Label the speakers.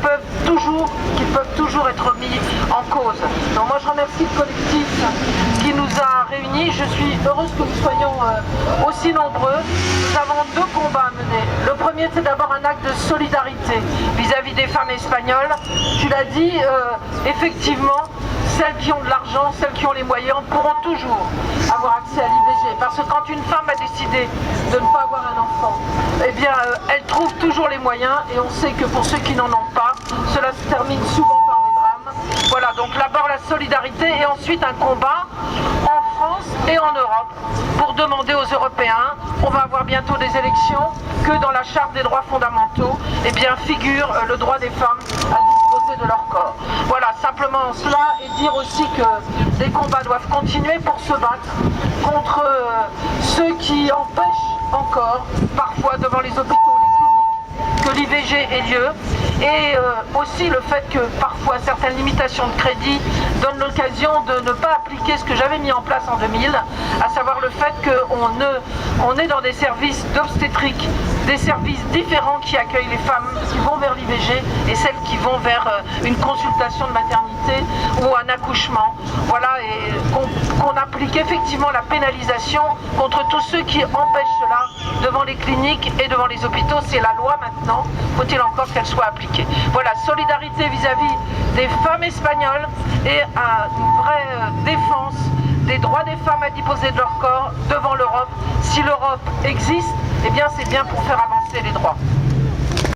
Speaker 1: peuvent toujours être mis en cause. Donc moi je remercie le collectif qui nous a réunis. Je suis heureuse que nous soyons aussi nombreux. Nous avons deux combats à mener. Le premier, c'est d'abord un acte de solidarité vis-à-vis des femmes espagnoles. Tu l'as dit, effectivement, celles qui ont de l'argent, celles qui ont les moyens pourront toujours avoir accès à l'IVG. Parce que quand une femme a décidé de ne pas avoir un enfant, eh bien, elle trouve toujours les moyens, et on sait que pour ceux qui n'en ont pas, cela se termine souvent par des drames. Voilà, donc d'abord la solidarité et ensuite un combat en France et en Europe pour demander aux Européens, on va avoir bientôt des élections, que dans la charte des droits fondamentaux, eh bien, figure le droit des femmes à disposer de leur corps. Voilà, simplement cela, et dire aussi que les combats doivent continuer pour se battre contre ceux qui empêchent encore, parfois devant les hôpitaux, les cliniques, que l'IVG ait lieu, et aussi le fait que parfois certaines limitations de crédit donnent l'occasion de ne pas appliquer ce que j'avais mis en place en 2000, à savoir le fait qu'on est dans des services d'obstétrique, des services différents qui accueillent les femmes qui vont vers l'IVG et celles qui vont vers une consultation de maternité ou un accouchement. Voilà, et qu'on applique effectivement la pénalisation contre tous ceux qui empêchent cela devant les cliniques et devant les hôpitaux. C'est la loi maintenant, faut-il encore qu'elle soit appliquée. Voilà, solidarité vis-à-vis des femmes espagnoles et une vraie défense des droits des femmes à disposer de leur corps devant l'Europe. Si l'Europe existe, eh bien c'est bien pour faire avancer les droits.